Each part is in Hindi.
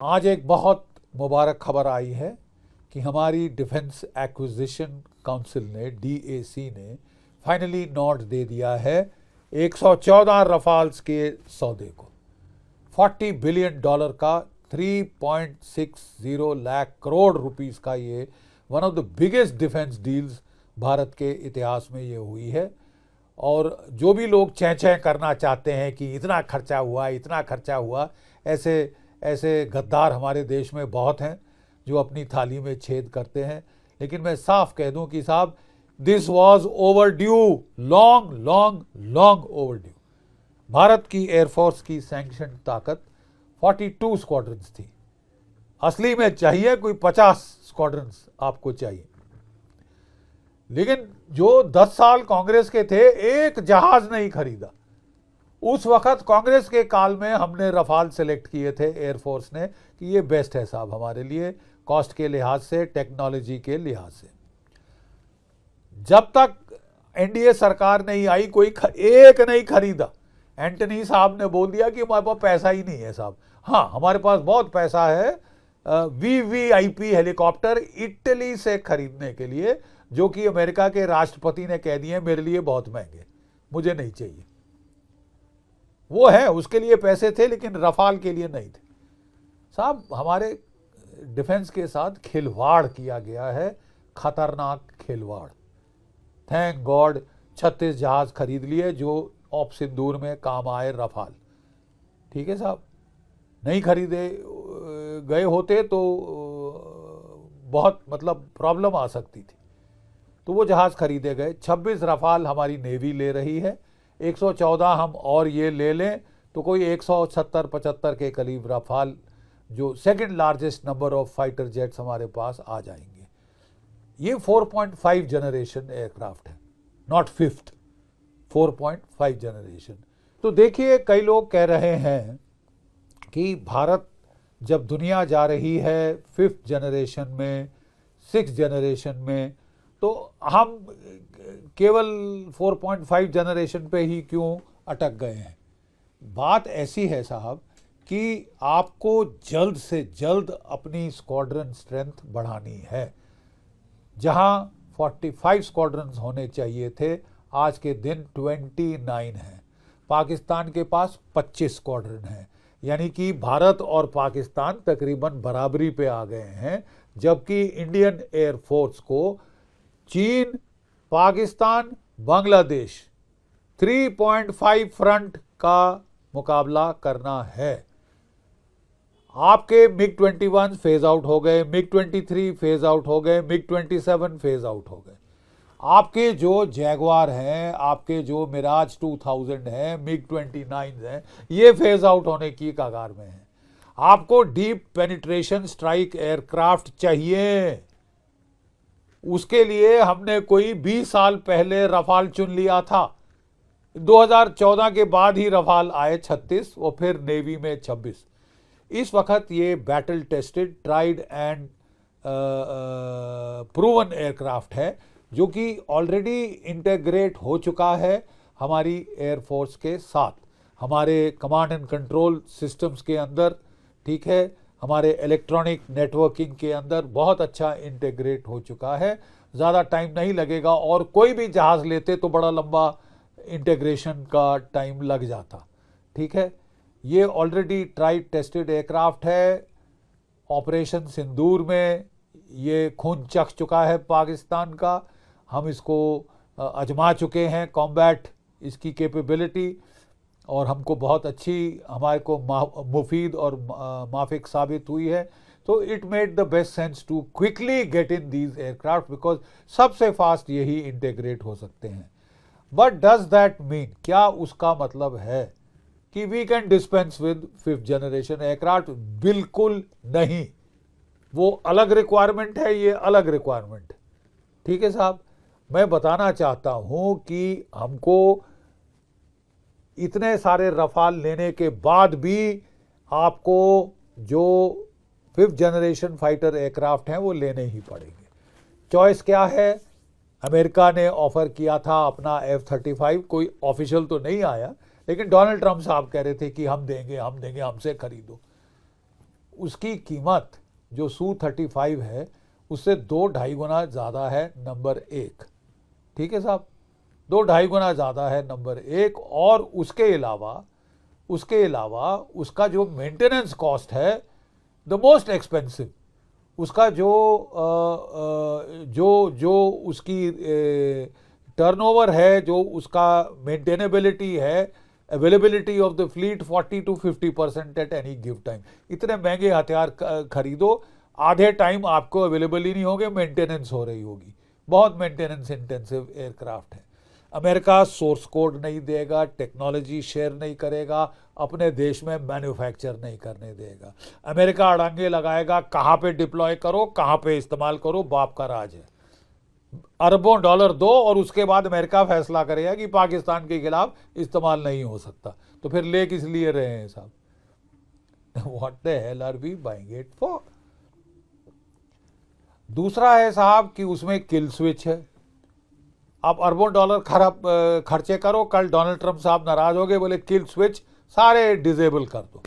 आज एक बहुत मुबारक खबर आई है कि हमारी डिफेंस एक्विजिशन काउंसिल ने DAC ने फाइनली नोट दे दिया है 114 रफाल्स के सौदे को। $40 बिलियन का 3.60 लाख करोड़ रुपीस का ये one of the biggest defence deals Bharat के इतिहास में ये हुई है। और जो भी लोग चैं करना चाहते हैं कि इतना खर्चा हुआ, ऐसे गद्दार हमारे देश में बहुत हैं जो अपनी थाली में छेद करते हैं। लेकिन मैं साफ कह दूं कि साहब, this was overdue, long overdue. Bharat की एयरफोर्स की सैंक्शन ताकत 42 स्क्वाड्रंस थी। असली में चाहिए कोई 50 स्क्वाड्रंस आपको चाहिए। लेकिन जो 10 साल कांग्रेस के थे, एक जहाज नहीं खरीदा। उस वक्त कांग्रेस के काल में हमने रफाल सेलेक्ट किए थे एयरफोर्स ने कि ये बेस्ट है साहब हमारे लिए, कॉस्ट के लिहाज से, टेक्नोलॉजी के लिहाज से। जब तक NDA सरकार नहीं आई, कोई एक नहीं खरीदा। एंटनी साहब ने बोल दिया कि हमारे पास पैसा ही नहीं है साहब। हाँ, हमारे पास बहुत पैसा है VVIP हेलीकॉप्टर इटली से खरीदने के लिए, जो कि अमेरिका के राष्ट्रपति ने कह दिए मेरे लिए बहुत महंगे, मुझे नहीं चाहिए। वो है, उसके लिए पैसे थे लेकिन रफाल के लिए नहीं थे साहब। हमारे डिफेंस के साथ खिलवाड़ किया गया है, खतरनाक खिलवाड़। थैंक गॉड 36 जहाज खरीद लिए जो ऑप सिंदूर में काम आए रफाल। ठीक है साहब, नहीं खरीदे गए होते तो बहुत प्रॉब्लम आ सकती थी। तो वो जहाज खरीदे गए। 26 रफाल हमारी नेवी ले रही है, 114 हम और ये ले लें तो कोई 170-75 के करीब रफाल, जो second largest number of fighter jets हमारे पास आ जाएंगे। ये 4.5 जनरेशन एयरक्राफ्ट है, नॉट फिफ्थ, 4.5 जनरेशन। तो देखिए, कई लोग कह रहे हैं कि भारत जब दुनिया जा रही है 5th जनरेशन में, 6th जनरेशन में, तो हम केवल 4.5 जनरेशन पे ही क्यों अटक गए हैं। बात ऐसी है साहब कि आपको जल्द से जल्द अपनी स्क्वाड्रन स्ट्रेंथ बढ़ानी है। जहां 45 स्क्वाड्रन्स होने चाहिए थे, आज के दिन 29 हैं। पाकिस्तान के पास 25 स्क्वाड्रन हैं, यानी कि भारत और पाकिस्तान तकरीबन बराबरी पे आ गए हैं। जबकि इंडियन एयरफोर्स को चीन, पाकिस्तान, बांग्लादेश 3.5 फ्रंट का मुकाबला करना है। आपके MiG-21 फेज आउट हो गए, MiG-23 फेज आउट हो गए, MiG-27 फेज आउट हो गए। आपके जो जैगवार हैं, आपके जो मिराज 2000 हैं, MiG-29 हैं, ये फेज आउट होने की कगार में हैं। आपको डीप पेनिट्रेशन स्ट्राइक एयरक्राफ्ट चाहिए। उसके लिए हमने कोई 20 साल पहले रफाल चुन लिया था। 2014 के बाद ही रफाल आए 36 और फिर नेवी में 26। इस वक्त ये battle tested, tried and proven aircraft है, जो कि ऑलरेडी इंटीग्रेट हो चुका है हमारी एयरफोर्स के साथ, हमारे कमांड एंड कंट्रोल सिस्टम्स के अंदर। ठीक है, हमारे इलेक्ट्रॉनिक नेटवर्किंग के अंदर बहुत अच्छा इंटीग्रेट हो चुका है। ज़्यादा टाइम नहीं लगेगा, और कोई भी जहाज़ लेते तो बड़ा लंबा इंटीग्रेशन का टाइम लग जाता। ठीक है, ये ऑलरेडी ट्राइड टेस्टेड एयरक्राफ्ट है। ऑपरेशन सिंदूर में ये खून चख चुका है पाकिस्तान का। हम इसको आजमा चुके हैं, कॉम्बैट इसकी कैपेबिलिटी, और हमको बहुत अच्छी, हमारे को मुफीद और माफिक साबित हुई है। तो it made the best sense to quickly get in these aircraft, because सबसे फास्ट यही इंटीग्रेट हो सकते हैं। बट डज दैट मीन, क्या उसका मतलब है कि we can dispense with 5th generation aircraft? बिल्कुल नहीं। वो अलग रिक्वायरमेंट है, ये अलग रिक्वायरमेंट है। ठीक है साहब, मैं बताना चाहता हूं कि हमको इतने सारे रफाल लेने के बाद भी आपको जो 5th जनरेशन फाइटर एयरक्राफ्ट हैं वो लेने ही पड़ेंगे। चॉइस क्या है? अमेरिका ने ऑफर किया था अपना F-35, कोई ऑफिशियल तो नहीं आया, लेकिन डोनाल्ड ट्रंप साहब कह रहे थे कि हम देंगे, हमसे खरीदो। उसकी कीमत जो Su-35 है उससे 2-2.5 गुना ज़्यादा है नंबर 1। ठीक है साहब, 2-2.5 गुना ज़्यादा है नंबर 1। और उसके अलावा उसका जो मेंटेनेंस कॉस्ट है द मोस्ट एक्सपेंसिव, उसका जो उसकी टर्नओवर है, जो उसका मेंटेनेबिलिटी है, availability of the fleet 40 to 50% at any give time. इतने महंगे हथियार खरीदो, आधे टाइम आपको अवेलेबल ही नहीं होंगे, मेंटेनेंस हो रही होगी। बहुत मेंटेनेंस इंटेंसिव एयरक्राफ्ट है। अमेरिका सोर्स कोड नहीं देगा, टेक्नोलॉजी शेयर नहीं करेगा, अपने देश में मैन्युफैक्चर नहीं करने देगा। अमेरिका अड़ंगे लगाएगा, कहाँ पे डिप्लॉय करो, कहाँ पे इस्तेमाल करो, बाप का राज है। अरबों डॉलर दो और उसके बाद अमेरिका फैसला करेगा कि पाकिस्तान के खिलाफ इस्तेमाल नहीं हो सकता। तो फिर ले किस लिए रहे हैं साहब? What the hell are we buying it for? दूसरा है साहब कि उसमें किल स्विच है। आप अरबों डॉलर खर्चे करो, कल डोनाल्ड ट्रंप साहब नाराज हो गए, बोले किल स्विच सारे डिसेबल कर दो,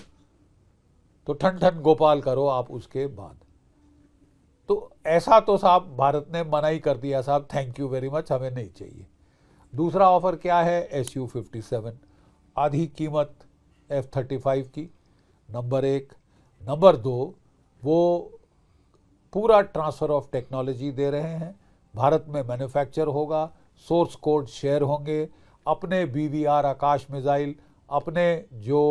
तो ठन ठन गोपाल करो आप उसके बाद। तो ऐसा तो साहब भारत ने मना ही कर दिया साहब, थैंक यू वेरी मच, हमें नहीं चाहिए। दूसरा ऑफर क्या है? Su-57, आधी कीमत F-35 की, नंबर 1। नंबर 2, वो पूरा ट्रांसफ़र ऑफ टेक्नोलॉजी दे रहे हैं, भारत में मैन्युफैक्चर होगा, सोर्स कोड शेयर होंगे, अपने BVR आकाश मिसाइल, अपने जो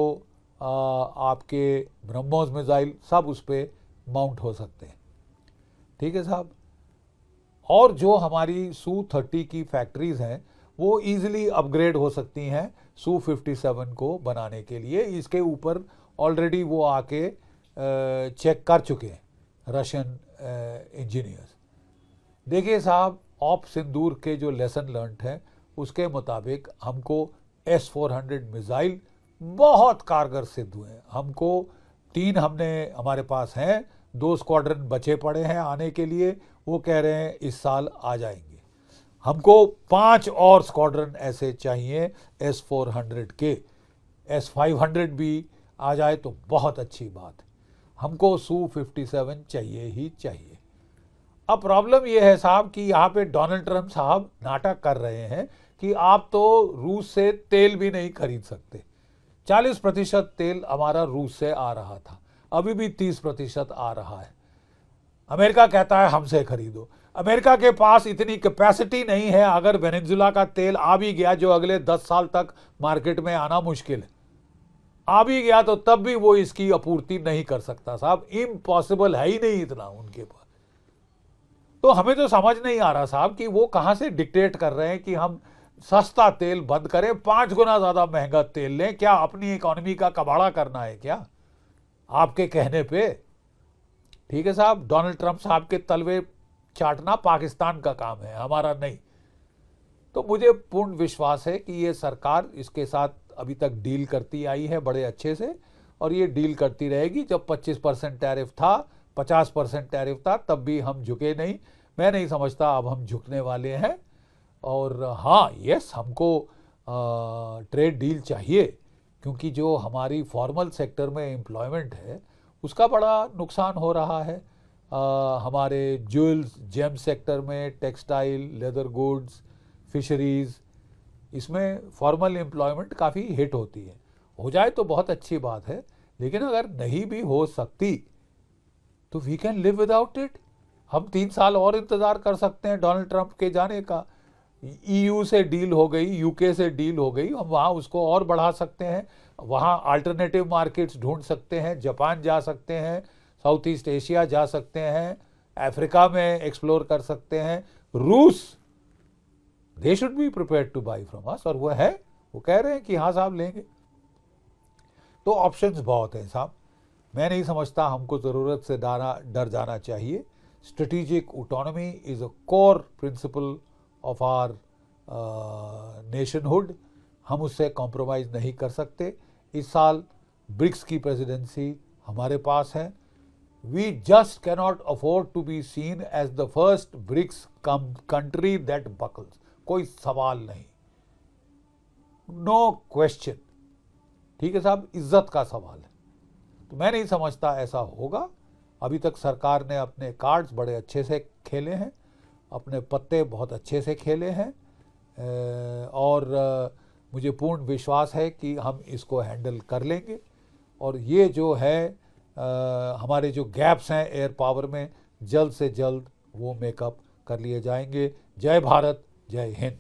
आपके ब्रह्मोस मिसाइल, सब उस पर माउंट हो सकते हैं। ठीक है साहब। और जो हमारी Su-30 की फैक्ट्रीज़ हैं वो ईजिली अपग्रेड हो सकती हैं Su-57 को बनाने के लिए। इसके ऊपर ऑलरेडी वो आके चेक कर चुके हैं रशियन इंजीनियर्स। देखिए साहब, ऑप सिंदूर के जो लेसन लर्नड है उसके मुताबिक हमको S-400 मिसाइल बहुत कारगर सिद्ध हुए हैं। हमको 3 हमारे पास हैं, 2 स्क्वाड्रन बचे पड़े हैं आने के लिए, वो कह रहे हैं इस साल आ जाएंगे। हमको 5 और स्क्वाड्रन ऐसे चाहिए S-400 के। S-500 भी आ जाए तो बहुत अच्छी बात है। हमको Su-57 चाहिए ही चाहिए। अब प्रॉब्लम ये है साहब कि यहाँ पे डोनाल्ड ट्रंप साहब नाटक कर रहे हैं कि आप तो रूस से तेल भी नहीं खरीद सकते। 40% तेल हमारा रूस से आ रहा था, अभी भी 30% आ रहा है। अमेरिका कहता है हमसे खरीदो। अमेरिका के पास इतनी कैपेसिटी नहीं है, अगर वेनेजुला का तेल आ भी गया जो अगले 10 साल तक मार्केट में आना मुश्किल है, आ भी गया तो तब भी वो इसकी आपूर्ति नहीं कर सकता साहब, इम्पॉसिबल है ही नहीं इतना उनके पास। तो हमें तो समझ नहीं आ रहा साहब कि वो कहां से डिक्टेट कर रहे हैं कि हम सस्ता तेल बंद करें, 5 गुना ज्यादा महंगा तेल लें। क्या अपनी इकोनॉमी का कबाड़ा करना है क्या आपके कहने पे? ठीक है साहब, डोनाल्ड ट्रंप साहब के तलवे चाटना पाकिस्तान का काम है, हमारा नहीं। तो मुझे पूर्ण विश्वास है कि ये सरकार इसके साथ अभी तक डील करती आई है बड़े अच्छे से, और ये डील करती रहेगी। जब 25% टैरिफ था, 50% टैरिफ था, तब भी हम झुके नहीं। मैं नहीं समझता अब हम झुकने वाले हैं। और हाँ, यस, हमको ट्रेड डील चाहिए, क्योंकि जो हमारी फॉर्मल सेक्टर में एम्प्लॉयमेंट है उसका बड़ा नुकसान हो रहा है। हमारे ज्वेल्स जेम सेक्टर में, टेक्सटाइल, लेदर गुड्स, फिशरीज़, इसमें फॉर्मल एम्प्लॉयमेंट काफ़ी हिट होती है। हो जाए तो बहुत अच्छी बात है, लेकिन अगर नहीं भी हो सकती तो we can live without it. हम 3 साल और इंतज़ार कर सकते हैं डोनाल्ड ट्रंप के जाने का। EU से डील हो गई, UK से डील हो गई, हम वहाँ उसको और बढ़ा सकते हैं, वहाँ अल्टरनेटिव मार्केट्स ढूंढ सकते हैं, जापान जा सकते हैं, साउथ ईस्ट एशिया जा सकते हैं, अफ्रीका में एक्सप्लोर कर सकते हैं। रूस, they should be prepared two by from us, और वो है, वो कह रहे हैं कि हाँ साहब लेंगे। तो ऑप्शंस बहुत हैं साहब, मैं नहीं समझता हमको ज़रूरत से डर जाना चाहिए। Strategic autonomy is a core principle of our nationhood, हम उससे कॉम्प्रोमाइज़ नहीं कर सकते। इस साल ब्रिक्स की प्रेसिडेंसी हमारे पास है। We just cannot afford to be seen as the first BRICS country that buckles, कोई सवाल नहीं, नो क्वेश्चन। ठीक है साहब, इज्जत का सवाल है। तो मैं नहीं समझता ऐसा होगा। अभी तक सरकार ने अपने कार्ड्स बड़े अच्छे से खेले हैं, अपने पत्ते बहुत अच्छे से खेले हैं, और मुझे पूर्ण विश्वास है कि हम इसको हैंडल कर लेंगे। और ये जो है हमारे जो गैप्स हैं एयर पावर में, जल्द से जल्द वो मेकअप कर लिए जाएंगे। जय भारत, जय हिंद।